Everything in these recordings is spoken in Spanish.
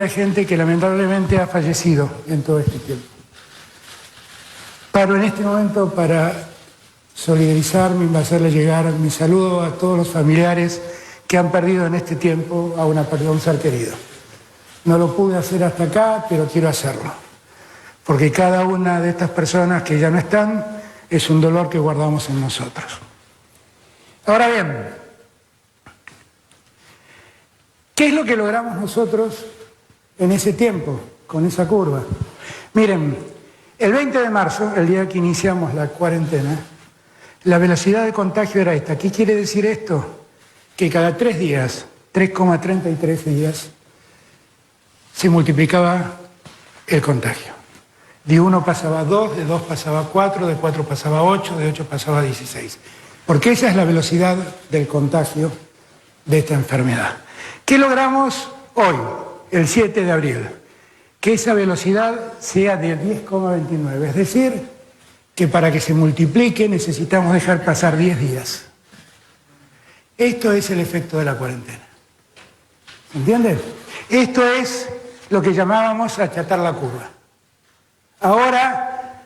Hay gente que lamentablemente ha fallecido en todo este tiempo. Paro en este momento para solidarizarme y hacerle llegar mi saludo a todos los familiares que han perdido en este tiempo a un ser querido. No lo pude hacer hasta acá, pero quiero hacerlo, porque cada una de estas personas que ya no están es un dolor que guardamos en nosotros. Ahora bien, ¿qué es lo que logramos nosotros en ese tiempo, con esa curva? Miren, el 20 de marzo, el día que iniciamos la cuarentena, la velocidad de contagio era esta. ¿Qué quiere decir esto? Que cada 3 días, 3,33 días, se multiplicaba el contagio. De 1 pasaba a 2, de 2 pasaba a 4, de 4 pasaba a 8, de 8 pasaba a 16. Porque esa es la velocidad del contagio de esta enfermedad. ¿Qué logramos hoy, el 7 de abril? Que esa velocidad sea de 10,29. Es decir, que para que se multiplique necesitamos dejar pasar 10 días. Esto es el efecto de la cuarentena. ¿Entienden? Esto es lo que llamábamos achatar la curva. Ahora,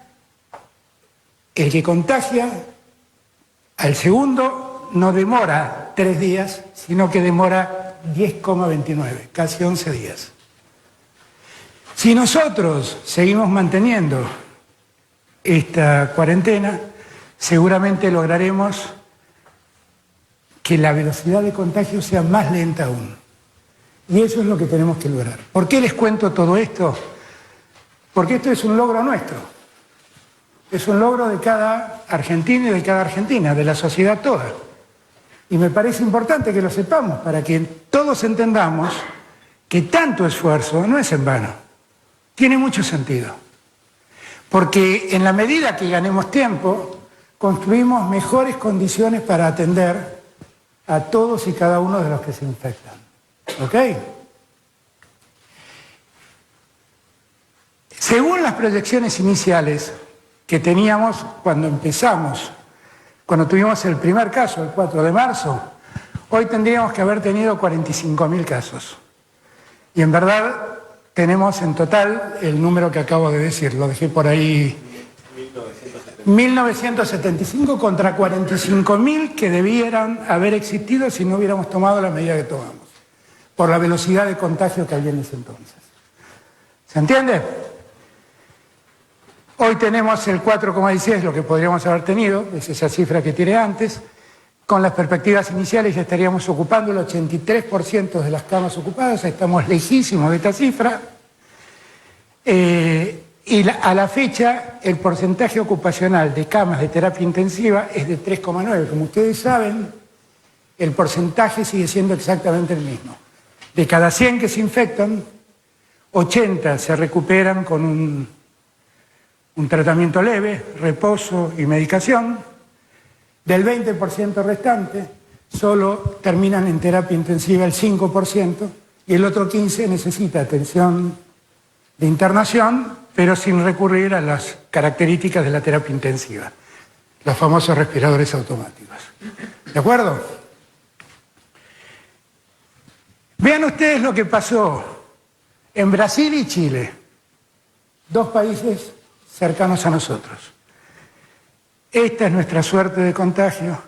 el que contagia al segundo no demora 3 días, sino que demora 10,29, casi 11 días. Si nosotros seguimos manteniendo esta cuarentena, seguramente lograremos que la velocidad de contagio sea más lenta aún. Y eso es lo que tenemos que lograr. ¿Por qué les cuento todo esto? Porque esto es un logro nuestro. Es un logro de cada argentino y de cada argentina, de la sociedad toda. Y me parece importante que lo sepamos para que todos entendamos que tanto esfuerzo no es en vano. Tiene mucho sentido. Porque en la medida que ganemos tiempo, construimos mejores condiciones para atender a todos y cada uno de los que se infectan. ¿Ok? Según las proyecciones iniciales que teníamos cuando empezamos, cuando tuvimos el primer caso, el 4 de marzo, hoy tendríamos que haber tenido 45.000 casos. Y en verdad tenemos en total el número que acabo de decir, lo dejé por ahí, 1975 contra 45.000 que debieran haber existido si no hubiéramos tomado la medida que tomamos, por la velocidad de contagio que había en ese entonces. ¿Se entiende? Hoy tenemos el 4,16, lo que podríamos haber tenido, es esa cifra que tiré antes. Con las perspectivas iniciales ya estaríamos ocupando el 83% de las camas ocupadas, estamos lejísimos de esta cifra. A la fecha, el porcentaje ocupacional de camas de terapia intensiva es de 3,9. Como ustedes saben, el porcentaje sigue siendo exactamente el mismo. De cada 100 que se infectan, 80 se recuperan con un tratamiento leve, reposo y medicación. Del 20% restante, solo terminan en terapia intensiva el 5% y el otro 15% necesita atención de internación, pero sin recurrir a las características de la terapia intensiva, los famosos respiradores automáticos. ¿De acuerdo? Vean ustedes lo que pasó en Brasil y Chile, 2 países cercanos a nosotros. Esta es nuestra suerte de contagio,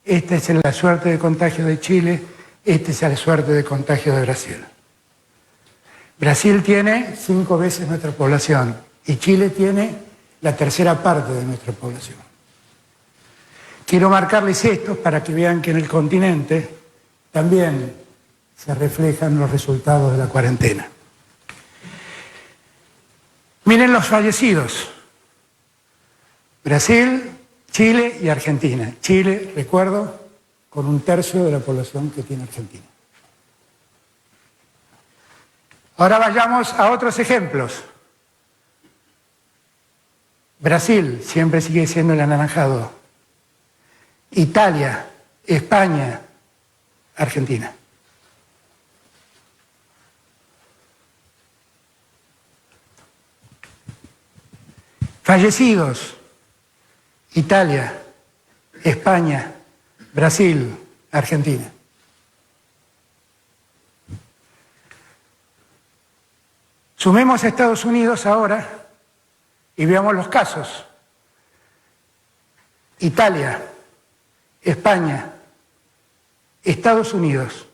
esta es la suerte de contagio de Chile, esta es la suerte de contagio de Brasil. Brasil tiene 5 veces nuestra población y Chile tiene la tercera parte de nuestra población. Quiero marcarles esto para que vean que en el continente también se reflejan los resultados de la cuarentena. Miren los fallecidos. Brasil, Chile y Argentina. Chile, recuerdo, con 1/3 de la población que tiene Argentina. Ahora vayamos a otros ejemplos. Brasil siempre sigue siendo el anaranjado. Italia, España, Argentina. Fallecidos, Italia, España, Brasil, Argentina. Sumemos a Estados Unidos ahora y veamos los casos. Italia, España, Estados Unidos,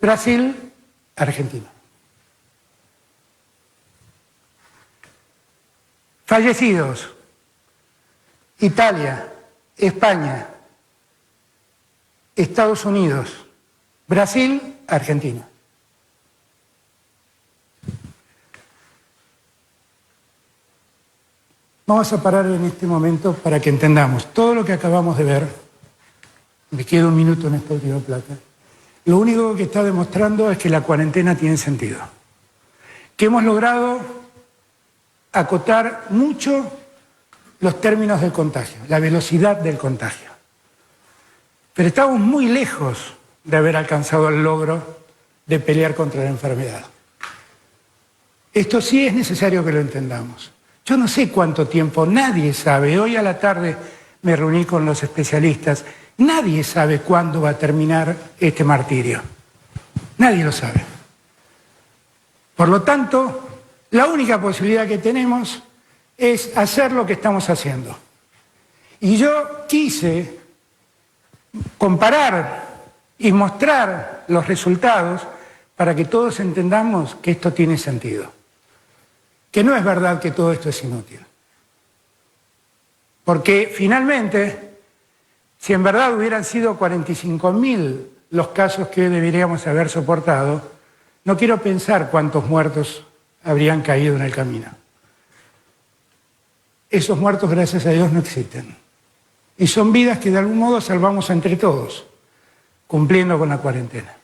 Brasil, Argentina. Fallecidos, Italia, España, Estados Unidos, Brasil, Argentina. Vamos a parar en este momento para que entendamos todo lo que acabamos de ver. Me queda un minuto en esta última placa. Lo único que está demostrando es que la cuarentena tiene sentido. Que hemos logrado acotar mucho los términos del contagio, la velocidad del contagio. Pero estamos muy lejos de haber alcanzado el logro de pelear contra la enfermedad. Esto sí es necesario que lo entendamos. Yo no sé cuánto tiempo, nadie sabe. Hoy a la tarde me reuní con los especialistas. Nadie sabe cuándo va a terminar este martirio. Nadie lo sabe. Por lo tanto, la única posibilidad que tenemos es hacer lo que estamos haciendo. Y yo quise comparar y mostrar los resultados para que todos entendamos que esto tiene sentido. Que no es verdad que todo esto es inútil. Porque finalmente, si en verdad hubieran sido 45.000 los casos que hoy deberíamos haber soportado, no quiero pensar cuántos muertos habrían caído en el camino. Esos muertos, gracias a Dios, no existen. Y son vidas que de algún modo salvamos entre todos, cumpliendo con la cuarentena.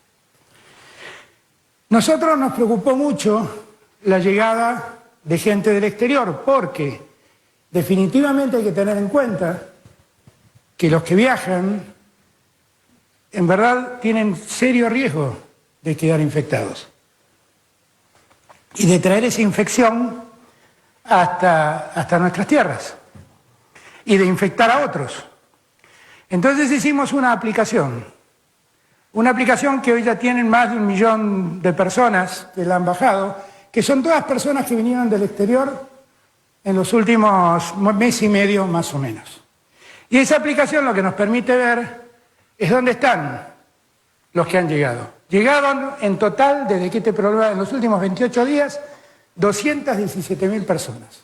Nosotros nos preocupó mucho la llegada de gente del exterior, porque definitivamente hay que tener en cuenta que los que viajan en verdad tienen serio riesgo de quedar infectados y de traer esa infección hasta nuestras tierras y de infectar a otros. Entonces hicimos una aplicación que hoy ya tienen más de 1 millón de personas que la han bajado, que son todas personas que vinieron del exterior en los últimos mes y medio más o menos. Y esa aplicación lo que nos permite ver es dónde están los que han llegado. Llegaron en total, desde que este programa, en los últimos 28 días, 217.000 personas,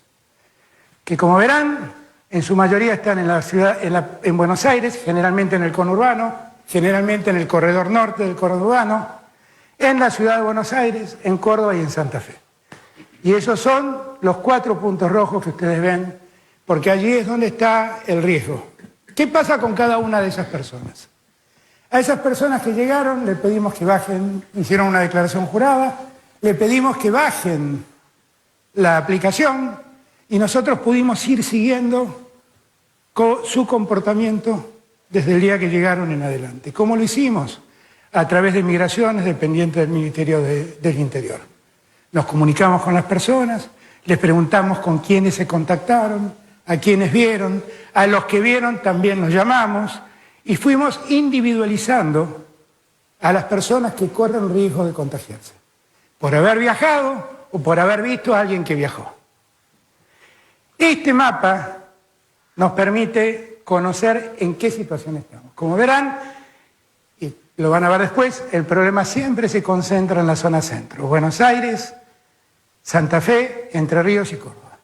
que como verán, en su mayoría están en la ciudad, en Buenos Aires, generalmente en el conurbano, generalmente en el corredor norte del conurbano, en la ciudad de Buenos Aires, en Córdoba y en Santa Fe. Y esos son los 4 puntos rojos que ustedes ven, porque allí es donde está el riesgo. ¿Qué pasa con cada una de esas personas? A esas personas que llegaron le pedimos que bajen, hicieron una declaración jurada, le pedimos que bajen la aplicación y nosotros pudimos ir siguiendo su comportamiento desde el día que llegaron en adelante. ¿Cómo lo hicimos? A través de migraciones dependientes del Ministerio del Interior. Nos comunicamos con las personas, les preguntamos con quiénes se contactaron, a quiénes vieron, a los que vieron también los llamamos y fuimos individualizando a las personas que corren riesgo de contagiarse, por haber viajado o por haber visto a alguien que viajó. Este mapa nos permite conocer en qué situación estamos. Como verán, y lo van a ver después, el problema siempre se concentra en la zona centro. Buenos Aires, Santa Fe, Entre Ríos y Córdoba.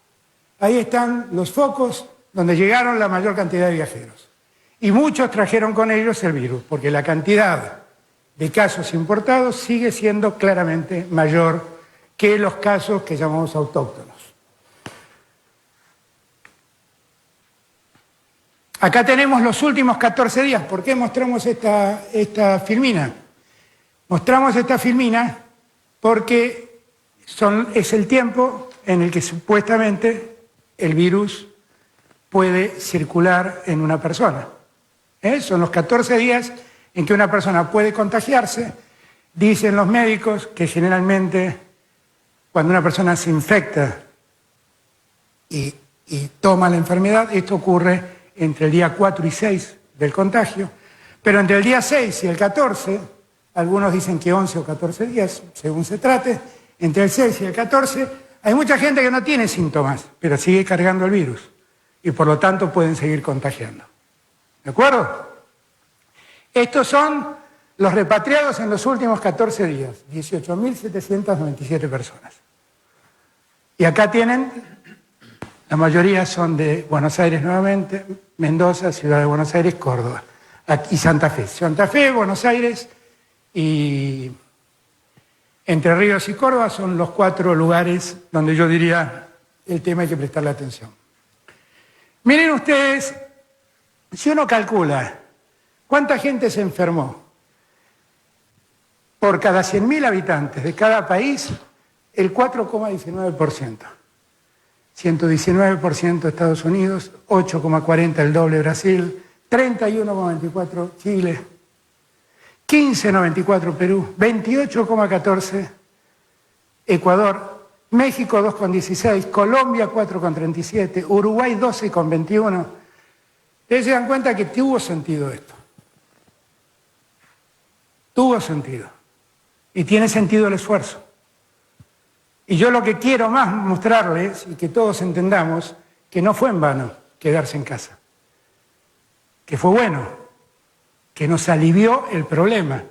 Ahí están los focos donde llegaron la mayor cantidad de viajeros. Y muchos trajeron con ellos el virus, porque la cantidad de casos importados sigue siendo claramente mayor que los casos que llamamos autóctonos. Acá tenemos los últimos 14 días. ¿Por qué mostramos esta filmina? Mostramos esta filmina porque es el tiempo en el que supuestamente el virus puede circular en una persona. Son los 14 días en que una persona puede contagiarse. Dicen los médicos que generalmente cuando una persona se infecta y toma la enfermedad, esto ocurre entre el día 4 y 6 del contagio, pero entre el día 6 y el 14 algunos dicen que 11 o 14 días, según se trate, entre el 6 y el 14, hay mucha gente que no tiene síntomas, pero sigue cargando el virus y por lo tanto pueden seguir contagiando. ¿De acuerdo? Estos son los repatriados en los últimos 14 días, 18.797 personas. Y acá tienen, la mayoría son de Buenos Aires nuevamente, Mendoza, Ciudad de Buenos Aires, Córdoba y Santa Fe. Santa Fe, Buenos Aires y Entre Ríos y Córdoba son los 4 lugares donde yo diría el tema hay que prestarle atención. Miren ustedes, si uno calcula cuánta gente se enfermó por cada 100.000 habitantes de cada país, el 4,19%. 119% Estados Unidos, 8,40% el doble Brasil, 31,24% Chile, 15,94% Perú, 28,14% Ecuador, México 2,16%, Colombia 4,37%, Uruguay 12,21%. Ustedes se dan cuenta que tuvo sentido esto. Tuvo sentido. Y tiene sentido el esfuerzo. Y yo lo que quiero más mostrarles, y que todos entendamos, que no fue en vano quedarse en casa. Que fue bueno, que nos alivió el problema,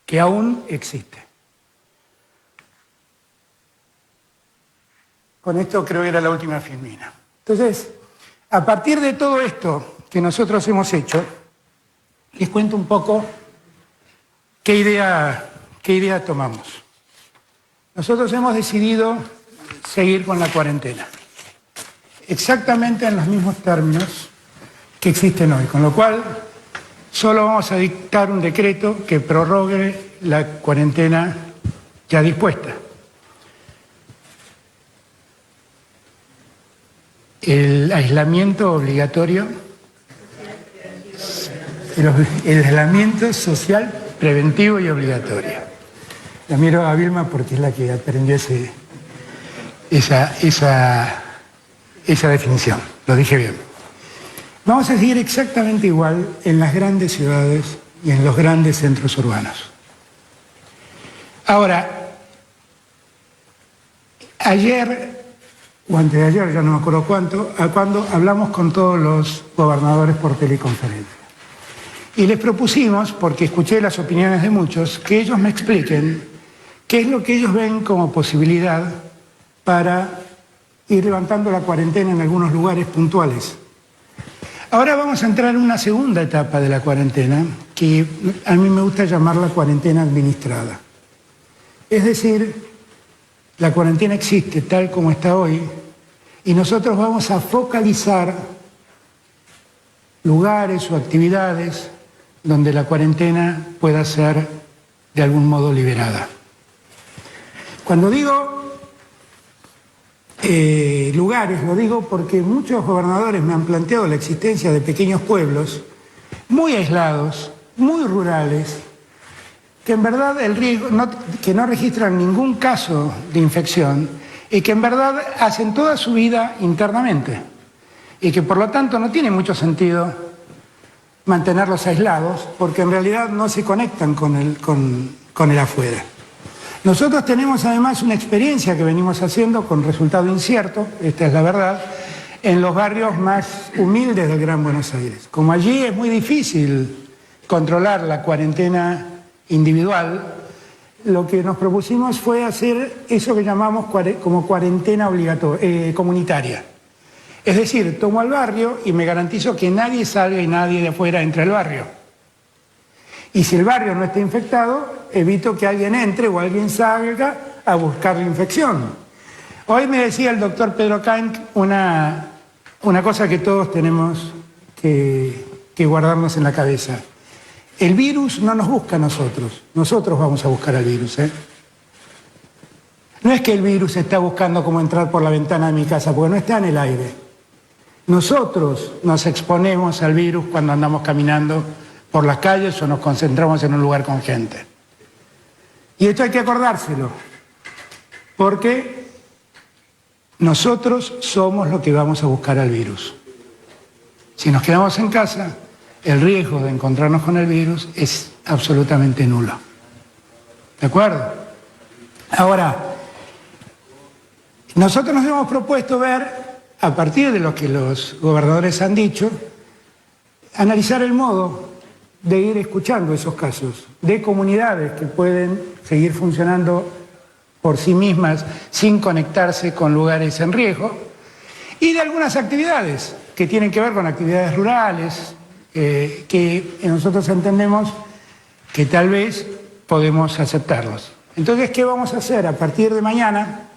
que aún existe. Con esto creo que era la última filmina. Entonces, a partir de todo esto que nosotros hemos hecho, les cuento un poco qué idea tomamos. Nosotros hemos decidido seguir con la cuarentena, exactamente en los mismos términos que existen hoy, con lo cual solo vamos a dictar un decreto que prorrogue la cuarentena ya dispuesta. El aislamiento obligatorio, el aislamiento social preventivo y obligatorio. La miro a Vilma porque es la que aprendió esa definición. Lo dije bien. Vamos a seguir exactamente igual en las grandes ciudades y en los grandes centros urbanos. Ahora, ayer o antes de ayer, ya no me acuerdo cuando hablamos con todos los gobernadores por teleconferencia. Y les propusimos, porque escuché las opiniones de muchos, que ellos me expliquen qué es lo que ellos ven como posibilidad para ir levantando la cuarentena en algunos lugares puntuales. Ahora vamos a entrar en una segunda etapa de la cuarentena, que a mí me gusta llamarla cuarentena administrada. Es decir, la cuarentena existe tal como está hoy y nosotros vamos a focalizar lugares o actividades donde la cuarentena pueda ser de algún modo liberada. Cuando digo lugares, lo digo porque muchos gobernadores me han planteado la existencia de pequeños pueblos muy aislados, muy rurales, que en verdad que no registran ningún caso de infección y que en verdad hacen toda su vida internamente y que por lo tanto no tiene mucho sentido mantenerlos aislados porque en realidad no se conectan con el afuera. Nosotros tenemos además una experiencia que venimos haciendo con resultado incierto, esta es la verdad, en los barrios más humildes del Gran Buenos Aires. Como allí es muy difícil controlar la cuarentena individual, lo que nos propusimos fue hacer eso que llamamos como cuarentena comunitaria. Es decir, tomo al barrio y me garantizo que nadie salga y nadie de afuera entre al barrio. Y si el barrio no está infectado, evito que alguien entre o alguien salga a buscar la infección. Hoy me decía el doctor Pedro Kainck una cosa que todos tenemos que guardarnos en la cabeza. El virus no nos busca a nosotros, nosotros vamos a buscar al virus. No es que el virus está buscando cómo entrar por la ventana de mi casa, porque no está en el aire. Nosotros nos exponemos al virus cuando andamos caminando por las calles o nos concentramos en un lugar con gente. Y esto hay que acordárselo, porque nosotros somos lo que vamos a buscar al virus. Si nos quedamos en casa, el riesgo de encontrarnos con el virus es absolutamente nulo. ¿De acuerdo? Ahora, nosotros nos hemos propuesto ver, a partir de lo que los gobernadores han dicho, analizar el modo de ir escuchando esos casos, de comunidades que pueden seguir funcionando por sí mismas sin conectarse con lugares en riesgo, y de algunas actividades que tienen que ver con actividades rurales, que nosotros entendemos que tal vez podemos aceptarlos. Entonces, ¿qué vamos a hacer? A partir de mañana,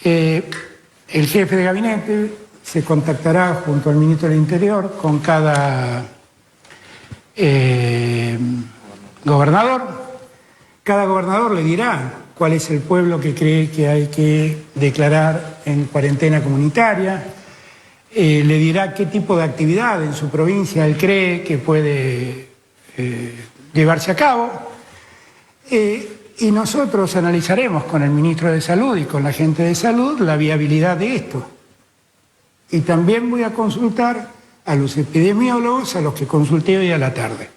el jefe de gabinete se contactará junto al ministro del Interior con cada gobernador. Cada gobernador le dirá cuál es el pueblo que cree que hay que declarar en cuarentena comunitaria, le dirá qué tipo de actividad en su provincia él cree que puede llevarse a cabo, y nosotros analizaremos con el ministro de Salud y con la gente de salud la viabilidad de esto. Y también voy a consultar a los epidemiólogos, a los que consulté hoy a la tarde.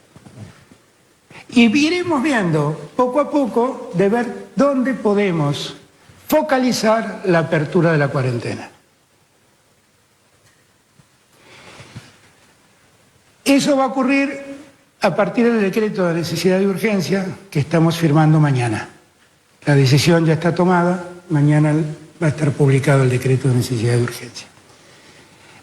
Y iremos viendo poco a poco de ver dónde podemos focalizar la apertura de la cuarentena. Eso va a ocurrir a partir del decreto de necesidad y urgencia que estamos firmando mañana. La decisión ya está tomada, mañana va a estar publicado el decreto de necesidad y urgencia.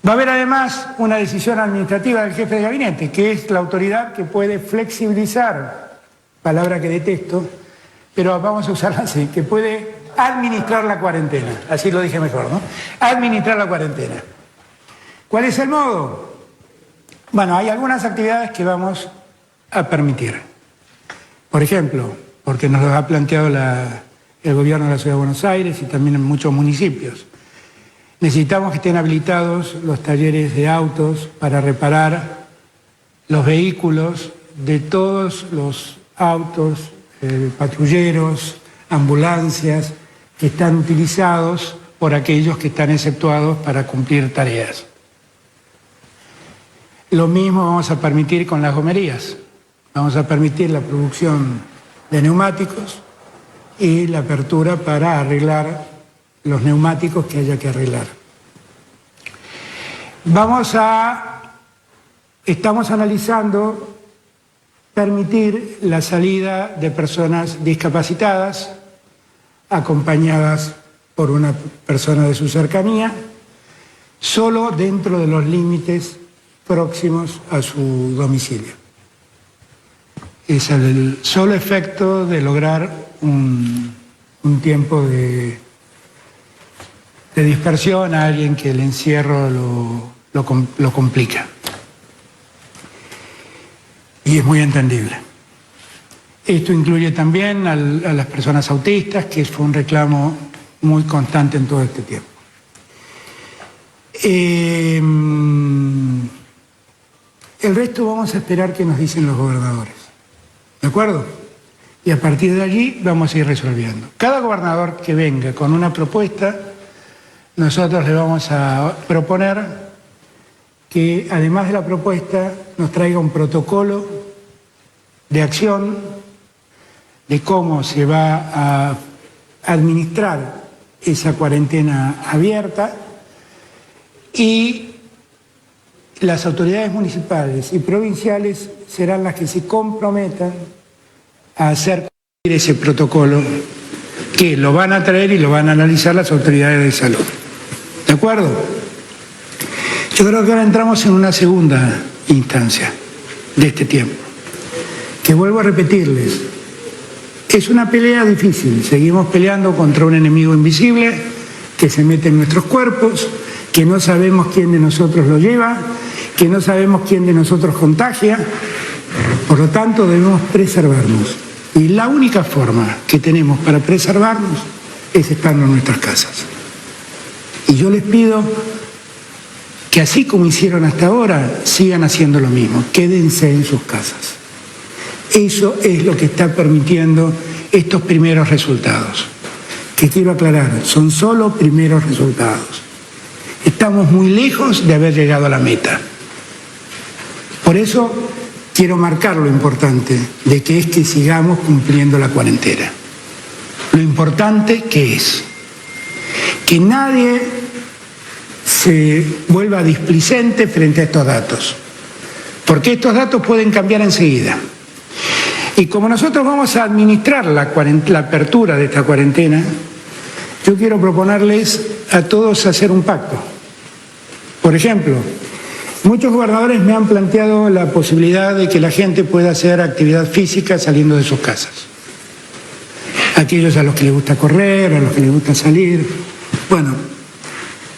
Va a haber además una decisión administrativa del jefe de gabinete, que es la autoridad que puede flexibilizar, palabra que detesto, pero vamos a usarla así, que puede administrar la cuarentena, así lo dije mejor, ¿no? Administrar la cuarentena. ¿Cuál es el modo? Bueno, hay algunas actividades que vamos a permitir. Por ejemplo, porque nos lo ha planteado el gobierno de la Ciudad de Buenos Aires y también en muchos municipios. Necesitamos que estén habilitados los talleres de autos para reparar los vehículos de todos los autos, patrulleros, ambulancias, que están utilizados por aquellos que están exceptuados para cumplir tareas. Lo mismo vamos a permitir con las gomerías. Vamos a permitir la producción de neumáticos y la apertura para arreglar los neumáticos que haya que arreglar. Estamos analizando permitir la salida de personas discapacitadas acompañadas por una persona de su cercanía, solo dentro de los límites próximos a su domicilio. Es el solo efecto de lograr un tiempo de dispersión a alguien que el encierro lo complica. Y es muy entendible. Esto incluye también a las personas autistas, que fue un reclamo muy constante en todo este tiempo. El resto vamos a esperar qué nos dicen los gobernadores. ¿De acuerdo? Y a partir de allí vamos a ir resolviendo. Cada gobernador que venga con una propuesta, nosotros le vamos a proponer que, además de la propuesta, nos traiga un protocolo de acción de cómo se va a administrar esa cuarentena abierta, y las autoridades municipales y provinciales serán las que se comprometan a hacer ese protocolo, que lo van a traer y lo van a analizar las autoridades de salud. ¿De acuerdo? Yo creo que ahora entramos en una segunda instancia de este tiempo, que vuelvo a repetirles, es una pelea difícil. Seguimos peleando contra un enemigo invisible que se mete en nuestros cuerpos, que no sabemos quién de nosotros lo lleva, que no sabemos quién de nosotros contagia. Por lo tanto, debemos preservarnos. Y la única forma que tenemos para preservarnos es estando en nuestras casas. Y yo les pido que, así como hicieron hasta ahora, sigan haciendo lo mismo. Quédense en sus casas. Eso es lo que está permitiendo estos primeros resultados. Que quiero aclarar, son solo primeros resultados. Estamos muy lejos de haber llegado a la meta. Por eso quiero marcar lo importante de que es que sigamos cumpliendo la cuarentena. Lo importante que es que nadie se vuelva displicente frente a estos datos, porque estos datos pueden cambiar enseguida. Y como nosotros vamos a administrar la apertura de esta cuarentena, yo quiero proponerles a todos hacer un pacto. Por ejemplo, muchos gobernadores me han planteado la posibilidad de que la gente pueda hacer actividad física saliendo de sus casas. Aquellos a los que les gusta correr, a los que les gusta salir. Bueno,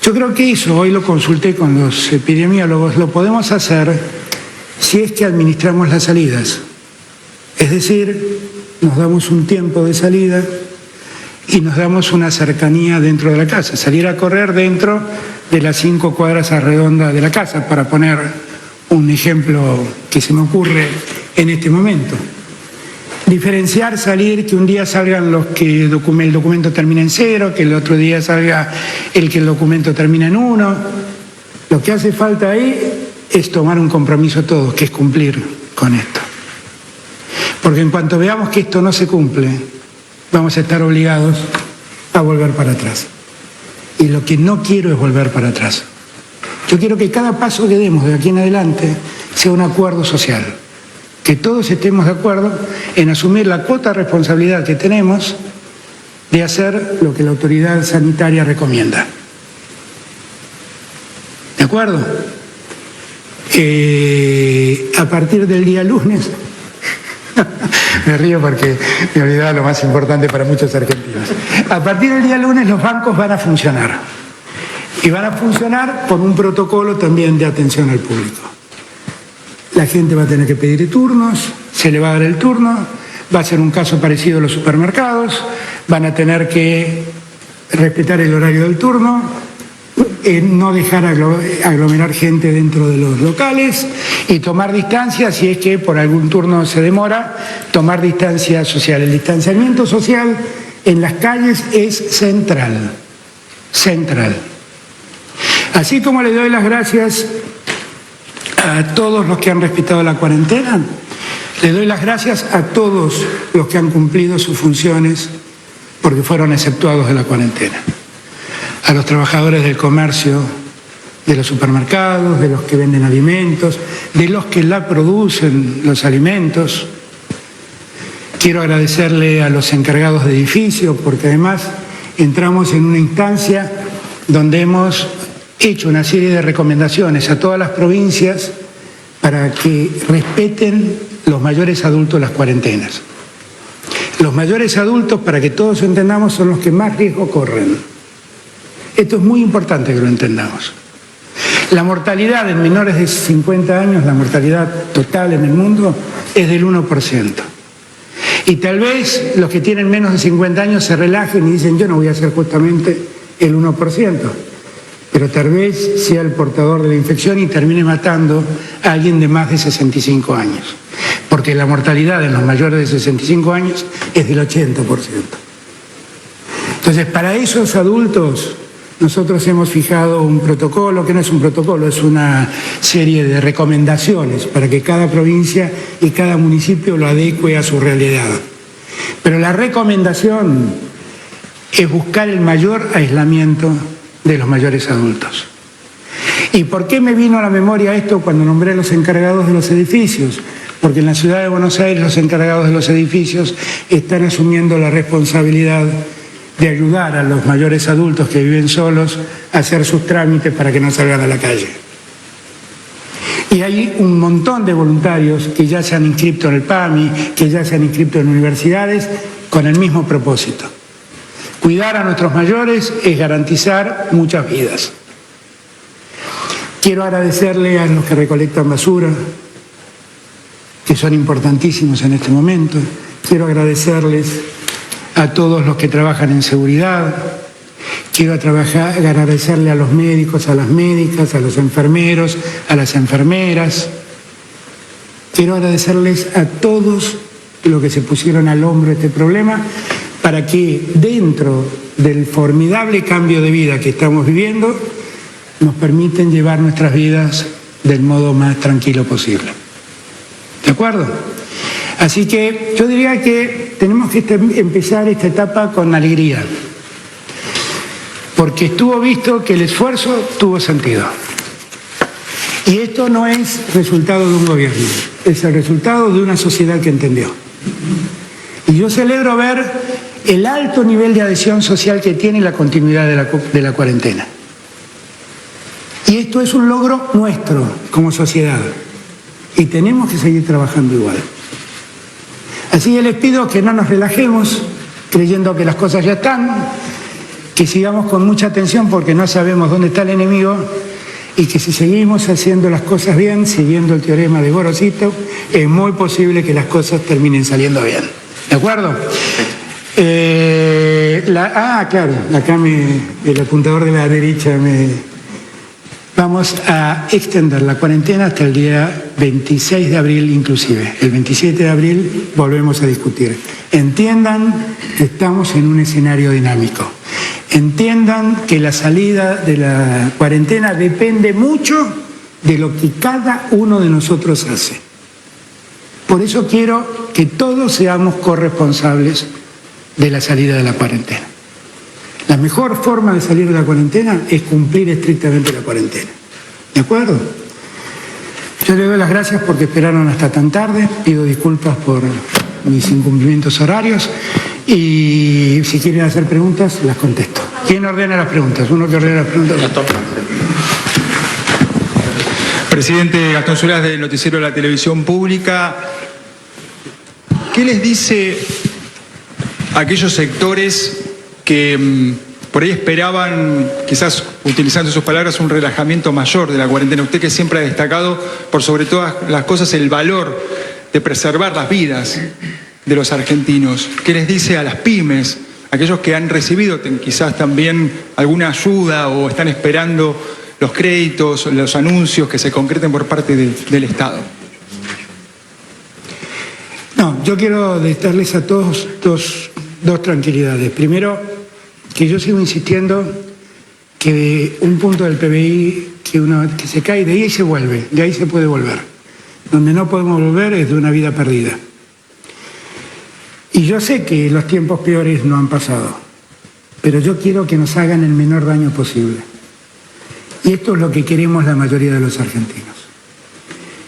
yo creo que eso, hoy lo consulté con los epidemiólogos, lo podemos hacer si es que administramos las salidas. Es decir, nos damos un tiempo de salida y nos damos una cercanía dentro de la casa. Salir a correr dentro de las 5 cuadras a redonda de la casa, para poner un ejemplo que se me ocurre en este momento. Diferenciar, salir, que un día salgan los que el documento termina en 0, que el otro día salga el que el documento termina en 1. Lo que hace falta ahí es tomar un compromiso todos, que es cumplir con esto. Porque en cuanto veamos que esto no se cumple, vamos a estar obligados a volver para atrás. Y lo que no quiero es volver para atrás. Yo quiero que cada paso que demos de aquí en adelante sea un acuerdo social. Que todos estemos de acuerdo en asumir la cuota de responsabilidad que tenemos de hacer lo que la autoridad sanitaria recomienda. ¿De acuerdo? A partir del día lunes, me río porque me olvidaba lo más importante para muchos argentinos. A partir del día lunes los bancos van a funcionar. Y van a funcionar con un protocolo también de atención al público. La gente va a tener que pedir turnos, se le va a dar el turno, va a ser un caso parecido a los supermercados, van a tener que respetar el horario del turno, no dejar aglomerar gente dentro de los locales y tomar distancia, si es que por algún turno se demora, tomar distancia social. El distanciamiento social en las calles es central, central. Así como le doy las gracias a todos los que han respetado la cuarentena, le doy las gracias a todos los que han cumplido sus funciones porque fueron exceptuados de la cuarentena. A los trabajadores del comercio, de los supermercados, de los que venden alimentos, de los que la producen los alimentos. Quiero agradecerle a los encargados de edificios porque además entramos en una instancia donde hemos hecho una serie de recomendaciones a todas las provincias para que respeten los mayores adultos las cuarentenas. Los mayores adultos, para que todos entendamos, son los que más riesgo corren. Esto es muy importante que lo entendamos. La mortalidad en menores de 50 años, la mortalidad total en el mundo, es del 1%. Y tal vez los que tienen menos de 50 años se relajen y dicen, yo no voy a hacer justamente el 1%. Pero tal vez sea el portador de la infección y termine matando a alguien de más de 65 años. Porque la mortalidad en los mayores de 65 años es del 80%. Entonces, para esos adultos, nosotros hemos fijado un protocolo, que no es un protocolo, es una serie de recomendaciones para que cada provincia y cada municipio lo adecue a su realidad. Pero la recomendación es buscar el mayor aislamiento de los mayores adultos. ¿Y por qué me vino a la memoria esto cuando nombré a los encargados de los edificios? Porque en la ciudad de Buenos Aires los encargados de los edificios están asumiendo la responsabilidad de ayudar a los mayores adultos que viven solos a hacer sus trámites para que no salgan a la calle. Y hay un montón de voluntarios que ya se han inscrito en el PAMI, que ya se han inscrito en universidades con el mismo propósito. Cuidar a nuestros mayores es garantizar muchas vidas. Quiero agradecerle a los que recolectan basura, que son importantísimos en este momento. Quiero agradecerles a todos los que trabajan en seguridad. Quiero agradecerle a los médicos, a las médicas, a los enfermeros, a las enfermeras. Quiero agradecerles a todos los que se pusieron al hombro este problema para que dentro del formidable cambio de vida que estamos viviendo nos permiten llevar nuestras vidas del modo más tranquilo posible. ¿De acuerdo? Así que yo diría que tenemos que empezar esta etapa con alegría, porque estuvo visto que el esfuerzo tuvo sentido. Y esto no es resultado de un gobierno, es el resultado de una sociedad que entendió. Y yo celebro ver el alto nivel de adhesión social que tiene la continuidad de la cuarentena. Y esto es un logro nuestro como sociedad. Y tenemos que seguir trabajando igual. Así que les pido que no nos relajemos creyendo que las cosas ya están, que sigamos con mucha atención porque no sabemos dónde está el enemigo, y que si seguimos haciendo las cosas bien, siguiendo el teorema de Gorosito, es muy posible que las cosas terminen saliendo bien. ¿De acuerdo? Claro, acá el apuntador de la derecha Vamos a extender la cuarentena hasta el día 26 de abril inclusive. El 27 de abril volvemos a discutir. Entiendan que estamos en un escenario dinámico. Entiendan que la salida de la cuarentena depende mucho de lo que cada uno de nosotros hace. Por eso quiero que todos seamos corresponsables de la salida de la cuarentena. La mejor forma de salir de la cuarentena es cumplir estrictamente la cuarentena. ¿De acuerdo? Yo les doy las gracias porque esperaron hasta tan tarde. Pido disculpas por mis incumplimientos horarios. Y si quieren hacer preguntas, las contesto. ¿Quién ordena las preguntas? Uno que ordena las preguntas. Presidente Gastón Solás, del Noticiero de la Televisión Pública. ¿Qué les dice a aquellos sectores que por ahí esperaban, quizás utilizando sus palabras, un relajamiento mayor de la cuarentena? Usted, que siempre ha destacado por sobre todas las cosas el valor de preservar las vidas de los argentinos. ¿Qué les dice a las pymes, aquellos que han recibido quizás también alguna ayuda o están esperando los créditos, los anuncios que se concreten por parte del Estado? No, yo quiero darles a todos dos tranquilidades. Primero, que yo sigo insistiendo que un punto del PBI que se cae, de ahí se vuelve, de ahí se puede volver. Donde no podemos volver es de una vida perdida. Y yo sé que los tiempos peores no han pasado, pero yo quiero que nos hagan el menor daño posible. Y esto es lo que queremos la mayoría de los argentinos.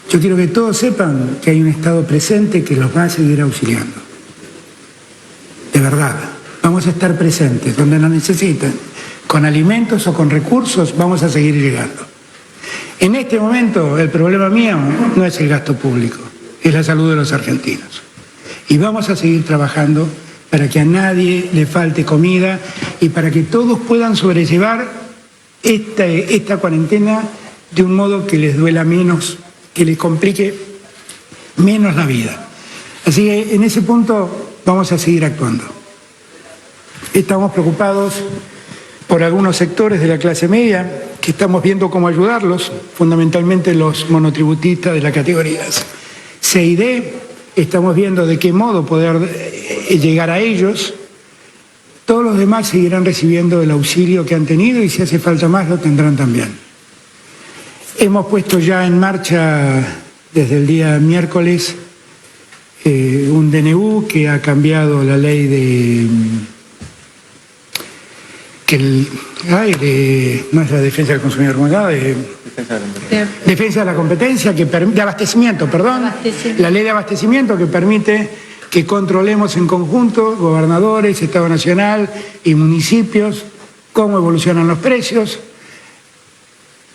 Yo quiero que todos sepan que hay un Estado presente que los va a seguir auxiliando. De verdad, vamos a estar presentes donde nos necesiten, con alimentos o con recursos, vamos a seguir llegando. En este momento el problema mío no es el gasto público, es la salud de los argentinos. Y vamos a seguir trabajando para que a nadie le falte comida y para que todos puedan sobrellevar esta cuarentena de un modo que les duela menos, que les complique menos la vida. Así que en ese punto vamos a seguir actuando. Estamos preocupados por algunos sectores de la clase media que estamos viendo cómo ayudarlos, fundamentalmente los monotributistas de las categorías C y D. Estamos viendo de qué modo poder llegar a ellos. Todos los demás seguirán recibiendo el auxilio que han tenido y si hace falta más lo tendrán también. Hemos puesto ya en marcha desde el día miércoles un DNU que ha cambiado la ley de no es la defensa del consumidor, defensa de la competencia, de abastecimiento, perdón, la ley de abastecimiento que permite que controlemos en conjunto, gobernadores, Estado Nacional y municipios, cómo evolucionan los precios.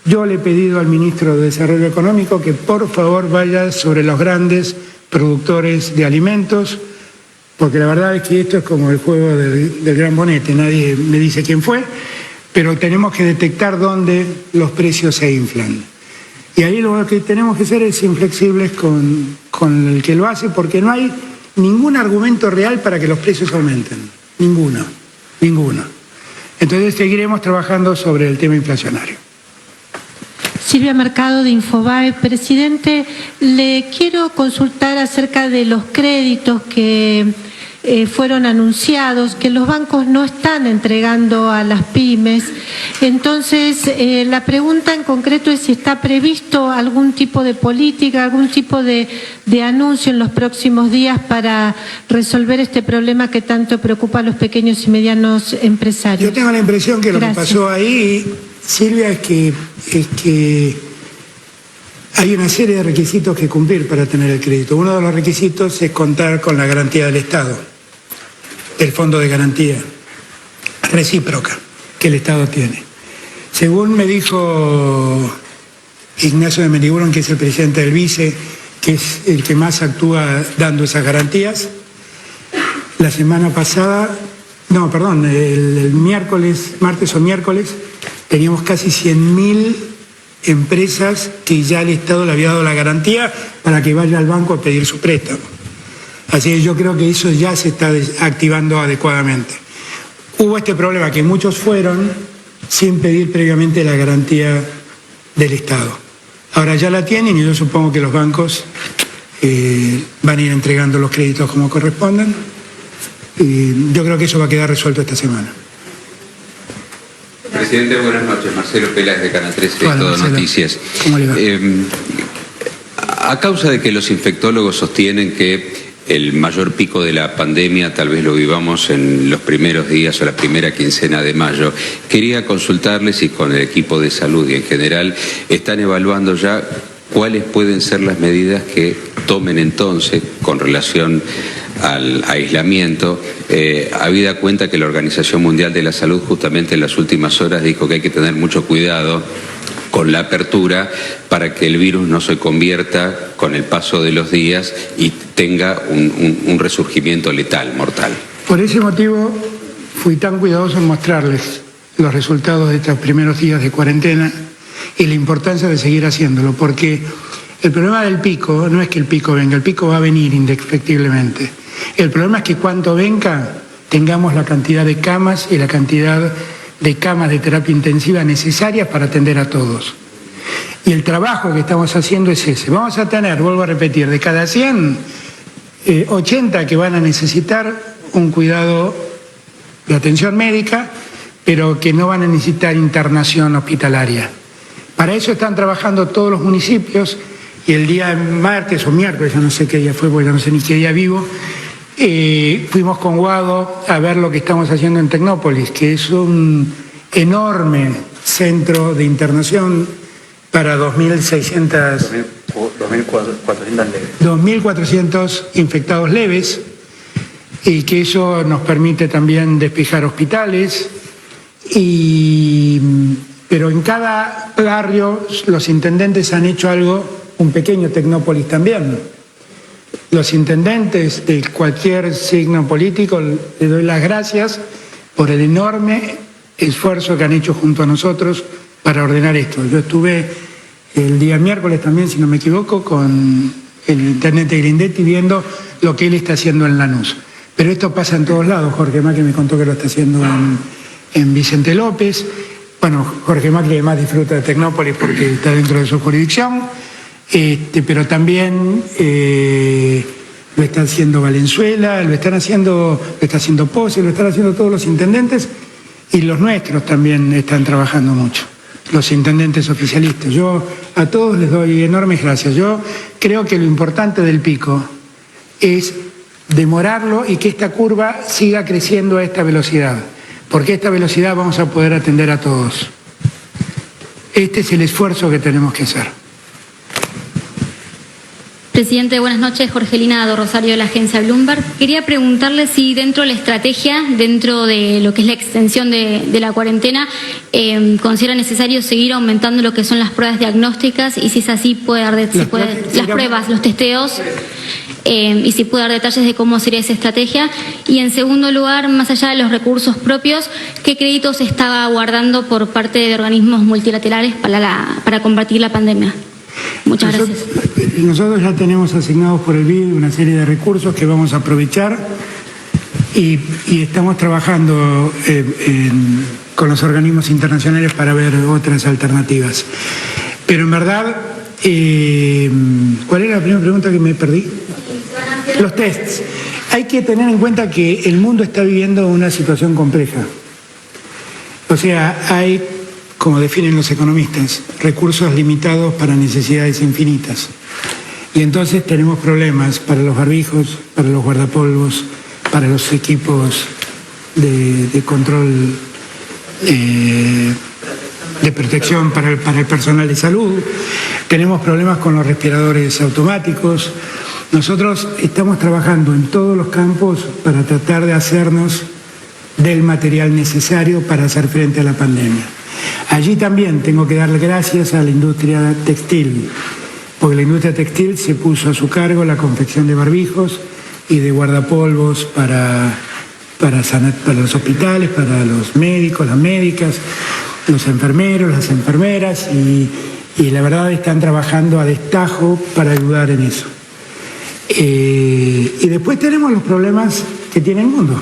Yo le he pedido al ministro de Desarrollo Económico que por favor vaya sobre los grandes productores de alimentos, porque la verdad es que esto es como el juego del gran bonete, nadie me dice quién fue, pero tenemos que detectar dónde los precios se inflan. Y ahí lo que tenemos que ser es inflexibles con el que lo hace, porque no hay ningún argumento real para que los precios aumenten, ninguno. Entonces seguiremos trabajando sobre el tema inflacionario. Silvia Mercado de Infobae. Presidente, le quiero consultar acerca de los créditos que fueron anunciados, que los bancos no están entregando a las pymes. Entonces, la pregunta en concreto es si está previsto algún tipo de política, algún tipo de anuncio en los próximos días para resolver este problema que tanto preocupa a los pequeños y medianos empresarios. Yo tengo la impresión que lo que pasó ahí, Silvia, es que hay una serie de requisitos que cumplir para tener el crédito. Uno de los requisitos es contar con la garantía del Estado, el fondo de garantía recíproca que el Estado tiene. Según me dijo Ignacio de Mendiburon, que es el presidente del BICE, que es el que más actúa dando esas garantías, la semana pasada, el miércoles, martes o miércoles, teníamos casi 100.000 empresas que ya el Estado le había dado la garantía para que vaya al banco a pedir su préstamo. Así que yo creo que eso ya se está activando adecuadamente. Hubo este problema que muchos fueron sin pedir previamente la garantía del Estado. Ahora ya la tienen y yo supongo que los bancos van a ir entregando los créditos como correspondan. Y yo creo que eso va a quedar resuelto esta semana. Presidente, buenas noches. Marcelo Peláez de Canal 13, Hola, Todo Marcelo. Noticias. ¿Cómo le va? A causa de que los infectólogos sostienen que el mayor pico de la pandemia tal vez lo vivamos en los primeros días o la primera quincena de mayo, quería consultarles si con el equipo de salud y en general están evaluando ya cuáles pueden ser las medidas que tomen entonces con relación al aislamiento, habida cuenta que la Organización Mundial de la Salud justamente en las últimas horas dijo que hay que tener mucho cuidado con la apertura para que el virus no se convierta con el paso de los días y tenga un resurgimiento letal, mortal. Por ese motivo fui tan cuidadoso en mostrarles los resultados de estos primeros días de cuarentena y la importancia de seguir haciéndolo, porque el problema del pico no es que el pico venga, el pico va a venir indefectiblemente. El problema es que cuando venga tengamos la cantidad de camas y la cantidad de camas de terapia intensiva necesarias para atender a todos. Y el trabajo que estamos haciendo es ese. Vamos a tener, vuelvo a repetir, de cada 100, 80 que van a necesitar un cuidado de atención médica, pero que no van a necesitar internación hospitalaria. Para eso están trabajando todos los municipios y el día martes o miércoles, ya no sé qué día fue, porque ya no sé ni qué día vivo, fuimos con Guado a ver lo que estamos haciendo en Tecnópolis, que es un enorme centro de internación para 2.400 infectados leves, y que eso nos permite también despejar hospitales. Pero en cada barrio los intendentes han hecho algo, un pequeño Tecnópolis también. Los intendentes de cualquier signo político, les doy las gracias por el enorme esfuerzo que han hecho junto a nosotros para ordenar esto. Yo estuve el día miércoles también, si no me equivoco, con el intendente Grindetti viendo lo que él está haciendo en Lanús. Pero esto pasa en todos lados. Jorge Macri me contó que lo está haciendo en Vicente López. Bueno, Jorge Macri además disfruta de Tecnópolis porque está dentro de su jurisdicción. Pero también lo está haciendo Valenzuela, lo está haciendo Pose, lo están haciendo todos los intendentes, y los nuestros también están trabajando mucho, los intendentes oficialistas. Yo a todos les doy enormes gracias. Yo creo que lo importante del pico es demorarlo y que esta curva siga creciendo a esta velocidad, porque a esta velocidad vamos a poder atender a todos. Este es el esfuerzo que tenemos que hacer. Presidente, buenas noches. Jorgelina do Rosario de la agencia Bloomberg. Quería preguntarle si dentro de la estrategia, dentro de lo que es la extensión de la cuarentena, considera necesario seguir aumentando lo que son las pruebas diagnósticas y si es así, las pruebas, los testeos, y si puede dar detalles de cómo sería esa estrategia. Y en segundo lugar, más allá de los recursos propios, ¿qué créditos estaba guardando por parte de organismos multilaterales para combatir la pandemia? Muchas gracias. Nosotros ya tenemos asignados por el BID una serie de recursos que vamos a aprovechar y estamos trabajando con los organismos internacionales para ver otras alternativas. Pero en verdad, ¿cuál era la primera pregunta que me perdí? Los tests. Hay que tener en cuenta que el mundo está viviendo una situación compleja. O sea, hay, como definen los economistas, recursos limitados para necesidades infinitas. Y entonces tenemos problemas para los barbijos, para los guardapolvos, para los equipos de control, de protección para el personal de salud. Tenemos problemas con los respiradores automáticos. Nosotros estamos trabajando en todos los campos para tratar de hacernos del material necesario para hacer frente a la pandemia. Allí también tengo que darle gracias a la industria textil, porque la industria textil se puso a su cargo la confección de barbijos y de guardapolvos para los hospitales, para los médicos, las médicas, los enfermeros, las enfermeras, y la verdad están trabajando a destajo para ayudar en eso. Y después tenemos los problemas que tiene el mundo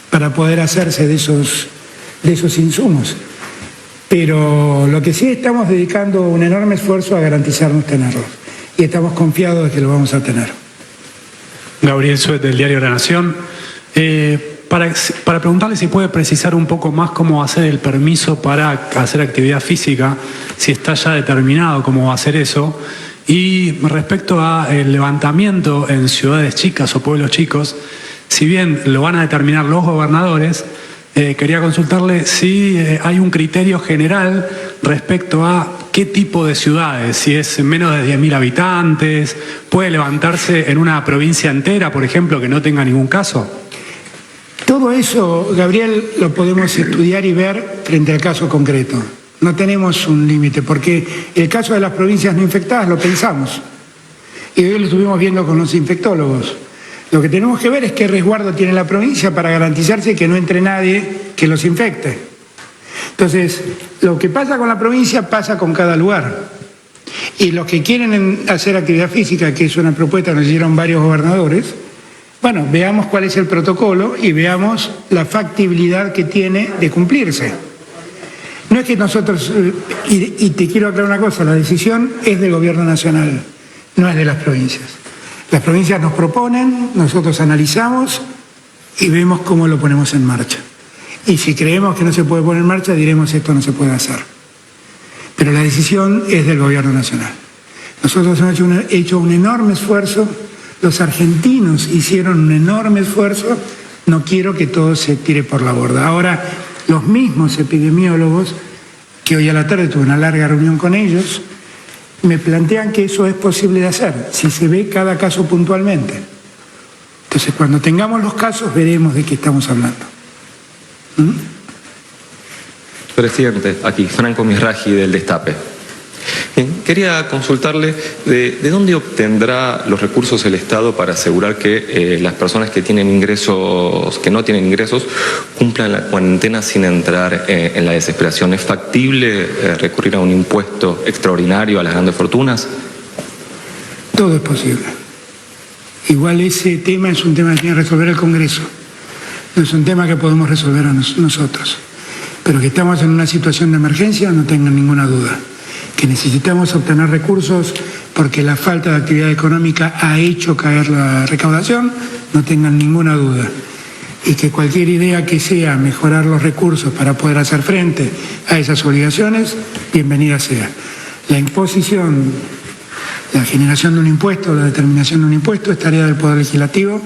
para poder hacerse de esos insumos. Pero lo que sí estamos dedicando un enorme esfuerzo a garantizarnos tenerlos. Y estamos confiados de que lo vamos a tener. Gabriel Suet, del diario La Nación. Para preguntarle si puede precisar un poco más cómo va a ser el permiso para hacer actividad física, si está ya determinado cómo va a ser eso. Y respecto al levantamiento en ciudades chicas o pueblos chicos, si bien lo van a determinar los gobernadores, quería consultarle si hay un criterio general respecto a qué tipo de ciudades, si es menos de 10.000 habitantes, puede levantarse en una provincia entera, por ejemplo, que no tenga ningún caso. Todo eso, Gabriel, lo podemos estudiar y ver frente al caso concreto. No tenemos un límite, porque el caso de las provincias no infectadas lo pensamos. Y hoy lo estuvimos viendo con los infectólogos. Lo que tenemos que ver es qué resguardo tiene la provincia para garantizarse que no entre nadie que los infecte. Entonces, lo que pasa con la provincia pasa con cada lugar. Y los que quieren hacer actividad física, que es una propuesta que nos hicieron varios gobernadores, bueno, veamos cuál es el protocolo y veamos la factibilidad que tiene de cumplirse. No es que nosotros, y te quiero aclarar una cosa, la decisión es del gobierno nacional, no es de las provincias. Las provincias nos proponen, nosotros analizamos y vemos cómo lo ponemos en marcha. Y si creemos que no se puede poner en marcha, diremos esto no se puede hacer. Pero la decisión es del gobierno nacional. Nosotros hemos hecho un enorme esfuerzo, los argentinos hicieron un enorme esfuerzo, no quiero que todo se tire por la borda. Ahora, los mismos epidemiólogos, que hoy a la tarde tuve una larga reunión con ellos, me plantean que eso es posible de hacer, si se ve cada caso puntualmente. Entonces, cuando tengamos los casos, veremos de qué estamos hablando. Presidente, aquí, Franco Misraji, del Destape. Bien, quería consultarle de dónde obtendrá los recursos el Estado para asegurar que las personas que tienen ingresos, que no tienen ingresos, cumplan la cuarentena sin entrar en la desesperación. ¿Es factible recurrir a un impuesto extraordinario a las grandes fortunas? Todo es posible. Igual ese tema es un tema que tiene que resolver el Congreso. No es un tema que podemos resolver nosotros. Pero que estamos en una situación de emergencia, no tengan ninguna duda. Que necesitamos obtener recursos porque la falta de actividad económica ha hecho caer la recaudación, no tengan ninguna duda. Y que cualquier idea que sea mejorar los recursos para poder hacer frente a esas obligaciones, bienvenida sea. La imposición, la generación de un impuesto, la determinación de un impuesto es tarea del Poder Legislativo.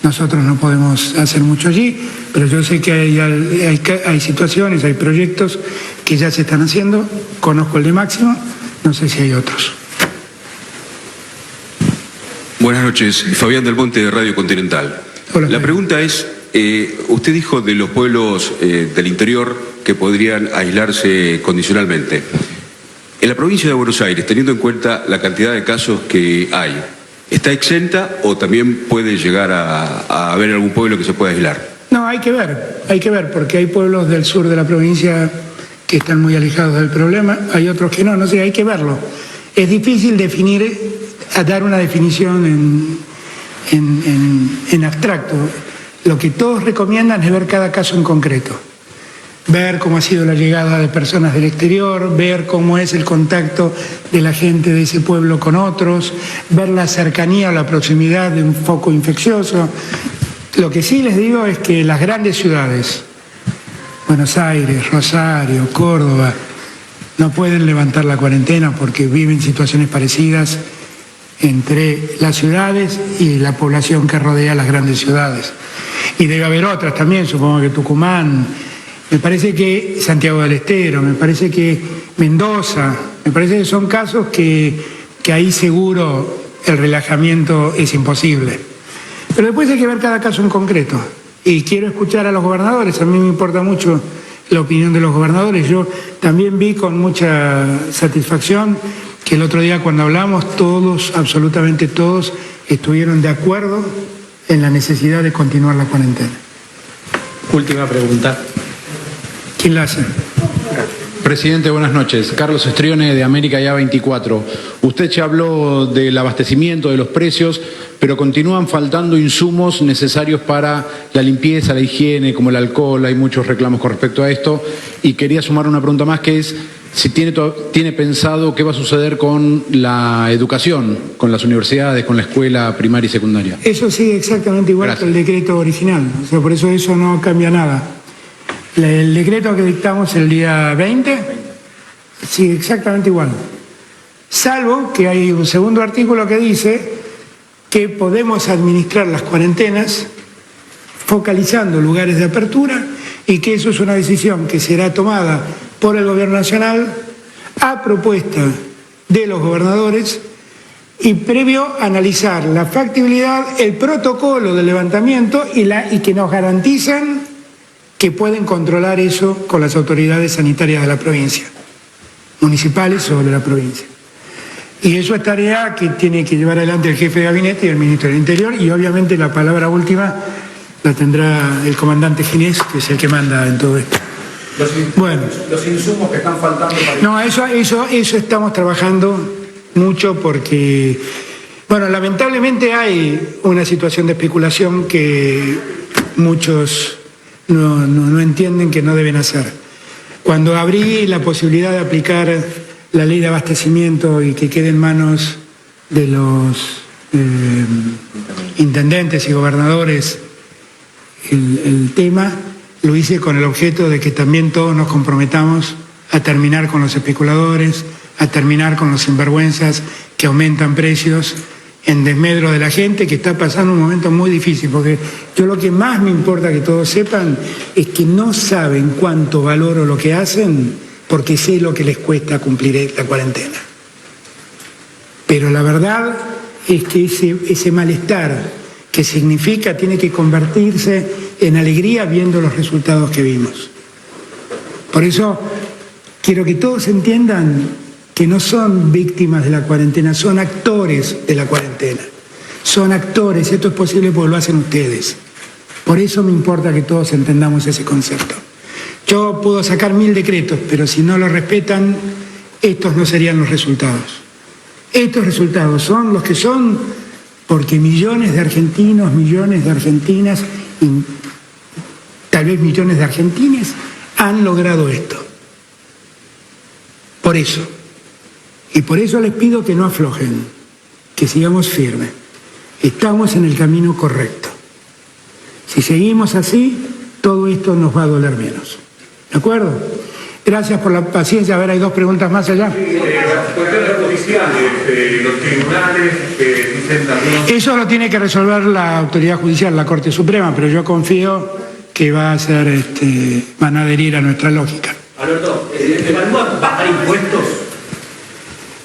Nosotros no podemos hacer mucho allí, pero yo sé que hay situaciones, hay proyectos que ya se están haciendo. Conozco el de Máximo, no sé si hay otros. Buenas noches, Fabián del Monte de Radio Continental. Hola, la pregunta es, usted dijo de los pueblos del interior que podrían aislarse condicionalmente. En la provincia de Buenos Aires, teniendo en cuenta la cantidad de casos que hay, ¿está exenta o también puede llegar a haber algún pueblo que se pueda aislar? No, hay que ver, porque hay pueblos del sur de la provincia que están muy alejados del problema, hay otros que no sé, hay que verlo. Es difícil dar una definición en abstracto. Lo que todos recomiendan es ver cada caso en concreto. ver cómo ha sido la llegada de personas del exterior, ver cómo es el contacto de la gente de ese pueblo con otros, ver la cercanía o la proximidad de un foco infeccioso. Lo que sí les digo es que las grandes ciudades, Buenos Aires, Rosario, Córdoba, no pueden levantar la cuarentena porque viven situaciones parecidas entre las ciudades y la población que rodea las grandes ciudades. Y debe haber otras también, supongo que Tucumán, me parece que Santiago del Estero, me parece que Mendoza, me parece que son casos que ahí seguro el relajamiento es imposible. Pero después hay que ver cada caso en concreto. Y quiero escuchar a los gobernadores, a mí me importa mucho la opinión de los gobernadores. Yo también vi con mucha satisfacción que el otro día cuando hablamos todos, absolutamente todos, estuvieron de acuerdo en la necesidad de continuar la cuarentena. Última pregunta. ¿Quién la hace? Presidente, buenas noches. Carlos Estrione, de América Ya 24. Usted ya habló del abastecimiento, de los precios, pero continúan faltando insumos necesarios para la limpieza, la higiene, como el alcohol. Hay muchos reclamos con respecto a esto. Y quería sumar una pregunta más, que es si tiene pensado qué va a suceder con la educación, con las universidades, con la escuela primaria y secundaria. Eso sigue exactamente igual que el decreto original. O sea, por eso no cambia nada. El decreto que dictamos el día 20 sigue exactamente igual, salvo que hay un segundo artículo que dice que podemos administrar las cuarentenas focalizando lugares de apertura y que eso es una decisión que será tomada por el Gobierno Nacional a propuesta de los gobernadores y previo a analizar la factibilidad, el protocolo de levantamiento y que nos garantizan que pueden controlar eso con las autoridades sanitarias de la provincia, municipales o de la provincia. Y eso es tarea que tiene que llevar adelante el jefe de gabinete y el ministro del Interior, y obviamente la palabra última la tendrá el comandante Ginés, que es el que manda en todo esto. Los insumos que están faltando para... No, eso estamos trabajando mucho porque, bueno, lamentablemente hay una situación de especulación que muchos no entienden que no deben hacer. Cuando abrí la posibilidad de aplicar la ley de abastecimiento y que quede en manos de los intendentes y gobernadores el tema, lo hice con el objeto de que también todos nos comprometamos a terminar con los especuladores, a terminar con los sinvergüenzas que aumentan precios en desmedro de la gente que está pasando un momento muy difícil, porque yo lo que más me importa que todos sepan es que no saben cuánto valoro lo que hacen porque sé lo que les cuesta cumplir la cuarentena. Pero la verdad es que ese malestar que significa tiene que convertirse en alegría viendo los resultados que vimos. Por eso quiero que todos entiendan que no son víctimas de la cuarentena, son actores de la cuarentena. Son actores, esto es posible porque lo hacen ustedes. Por eso me importa que todos entendamos ese concepto. Yo puedo sacar 1000 decretos, pero si no los respetan, estos no serían los resultados. Estos resultados son los que son porque millones de argentinos, millones de argentinas, y tal vez millones de argentines han logrado esto. Por eso. Y por eso les pido que no aflojen, que sigamos firmes. Estamos en el camino correcto. Si seguimos así, todo esto nos va a doler menos. ¿De acuerdo? Gracias por la paciencia. A ver, hay 2 preguntas más allá. Cuestiones judiciales, los tribunales dicen también... Eso lo tiene que resolver la autoridad judicial, la Corte Suprema, pero yo confío que va a ser, van a adherir a nuestra lógica. Alberto, ¿evalúan bajar impuestos?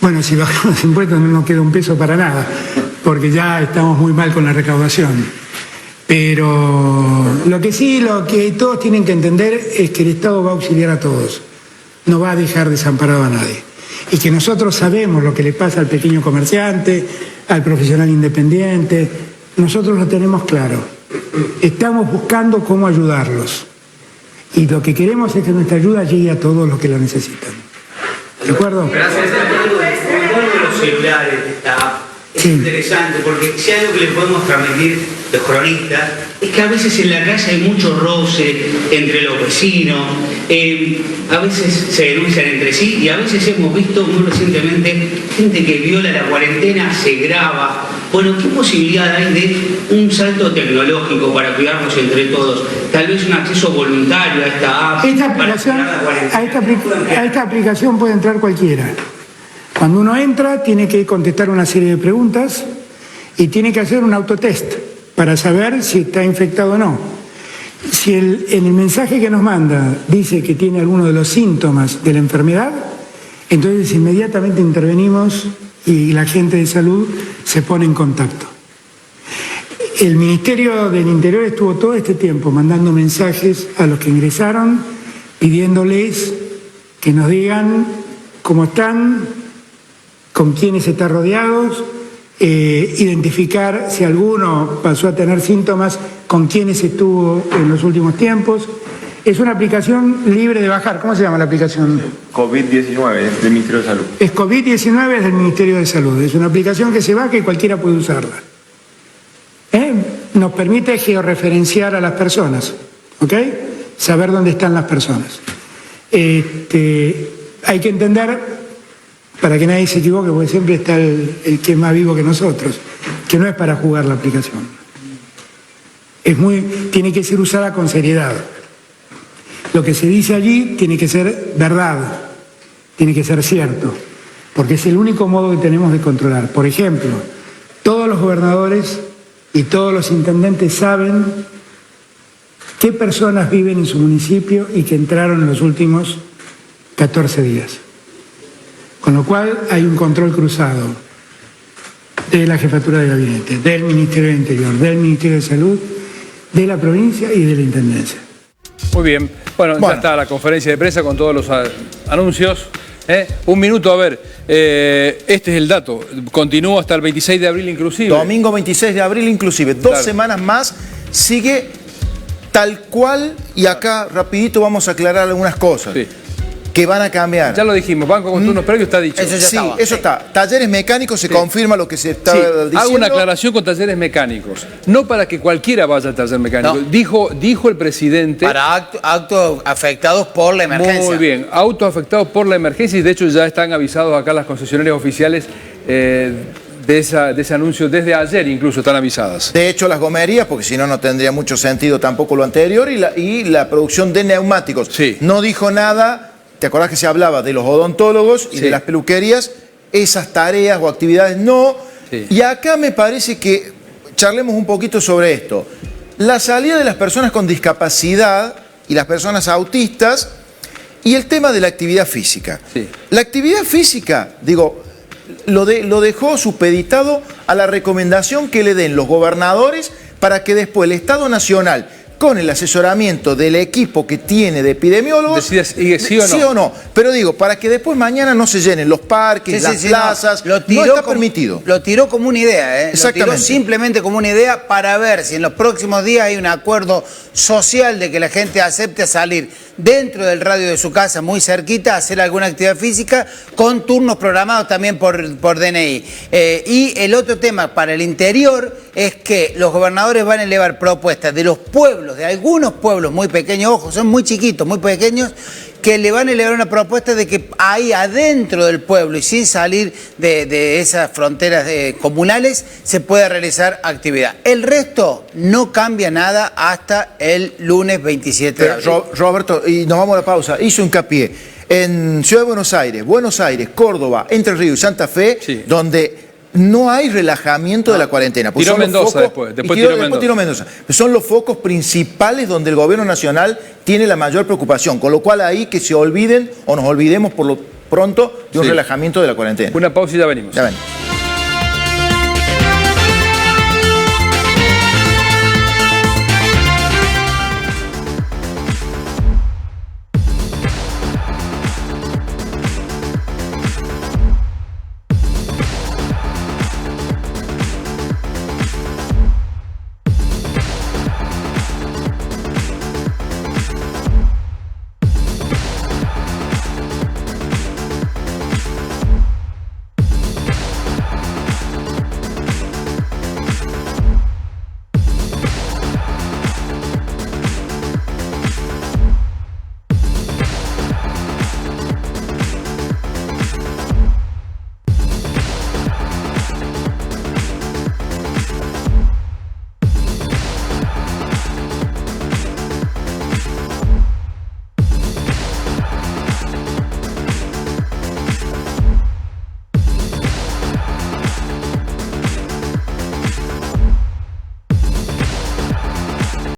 Bueno, si bajamos los impuestos no nos queda un peso para nada, porque ya estamos muy mal con la recaudación. Pero lo que todos tienen que entender es que el Estado va a auxiliar a todos, no va a dejar desamparado a nadie. Y que nosotros sabemos lo que le pasa al pequeño comerciante, al profesional independiente, nosotros lo tenemos claro. Estamos buscando cómo ayudarlos. Y lo que queremos es que nuestra ayuda llegue a todos los que la necesitan. ¿De acuerdo? Gracias. El de los celulares está es interesante, porque si hay algo que le podemos transmitir los cronistas es que a veces en la calle hay mucho roce entre los vecinos, a veces se denuncian entre sí y a veces hemos visto muy recientemente gente que viola la cuarentena, se graba. Bueno, ¿qué posibilidad hay de un salto tecnológico para cuidarnos entre todos? Tal vez un acceso voluntario a esta app. A esta aplicación puede entrar cualquiera. Cuando uno entra tiene que contestar una serie de preguntas y tiene que hacer un autotest para saber si está infectado o no. Si en el mensaje que nos manda dice que tiene alguno de los síntomas de la enfermedad, entonces inmediatamente intervenimos y la gente de salud se pone en contacto. El Ministerio del Interior estuvo todo este tiempo mandando mensajes a los que ingresaron, pidiéndoles que nos digan cómo están, con quiénes están rodeados, identificar si alguno pasó a tener síntomas, con quiénes estuvo en los últimos tiempos. Es una aplicación libre de bajar. ¿Cómo se llama la aplicación? COVID-19, es del Ministerio de Salud. Es COVID-19, es del Ministerio de Salud. Es una aplicación que se baja y cualquiera puede usarla. Nos permite georreferenciar a las personas, ¿ok? Saber dónde están las personas. Hay que entender, para que nadie se equivoque, porque siempre está el que es más vivo que nosotros, que no es para jugar la aplicación. Tiene que ser usada con seriedad. Lo que se dice allí tiene que ser verdad, tiene que ser cierto, porque es el único modo que tenemos de controlar. Por ejemplo, todos los gobernadores y todos los intendentes saben qué personas viven en su municipio y que entraron en los últimos 14 días. Con lo cual hay un control cruzado de la Jefatura de Gabinete, del Ministerio del Interior, del Ministerio de Salud, de la provincia y de la Intendencia. Muy bien. Bueno, ya está la conferencia de prensa con todos los anuncios. Un minuto, a ver. Este es el dato. Continúa hasta el 26 de abril inclusive. Domingo 26 de abril inclusive. Dos semanas más. Sigue tal cual. Y acá rapidito vamos a aclarar algunas cosas. Sí. Que van a cambiar. Ya lo dijimos, banco con turnos previos está dicho. Eso ya estaba. Eso está. Talleres mecánicos se confirma lo que se está diciendo. Hago una aclaración con talleres mecánicos. No para que cualquiera vaya al taller mecánico. No. Dijo el presidente. Para autos afectados por la emergencia. Muy bien, autos afectados por la emergencia y de hecho ya están avisados acá las concesionarias oficiales de ese anuncio desde ayer, incluso están avisadas. De hecho, las gomerías, porque si no, no tendría mucho sentido tampoco lo anterior, y la producción de neumáticos. Sí. No dijo nada. ¿Te acordás que se hablaba de los odontólogos y de las peluquerías? Esas tareas o actividades no. Sí. Y acá me parece que charlemos un poquito sobre esto. La salida de las personas con discapacidad y las personas autistas y el tema de la actividad física. Sí. La actividad física, digo, lo dejó supeditado a la recomendación que le den los gobernadores para que después el Estado Nacional, con el asesoramiento del equipo que tiene de epidemiólogos, decides sí o no. Pero digo, para que después mañana no se llenen los parques, las plazas, no está permitido. Lo tiró como una idea, Exactamente. Lo tiró simplemente como una idea para ver si en los próximos días hay un acuerdo social de que la gente acepte salir dentro del radio de su casa, muy cerquita, a hacer alguna actividad física, con turnos programados también por DNI. Y el otro tema para el interior es que los gobernadores van a elevar propuestas de los pueblos, de algunos pueblos muy pequeños, ojo, son muy chiquitos, muy pequeños, que le van a elevar una propuesta de que ahí adentro del pueblo y sin salir de esas fronteras comunales se pueda realizar actividad. El resto no cambia nada hasta el lunes 27 de abril. Roberto, y nos vamos a la pausa, hizo hincapié en Ciudad de Buenos Aires, Córdoba, Entre Ríos y Santa Fe, donde no hay relajamiento de la cuarentena. Tiró Mendoza después tiró Mendoza. Son los focos principales donde el gobierno nacional tiene la mayor preocupación, con lo cual ahí que se olviden o nos olvidemos por lo pronto de un relajamiento de la cuarentena. Una pausa y ya venimos. Ya venimos.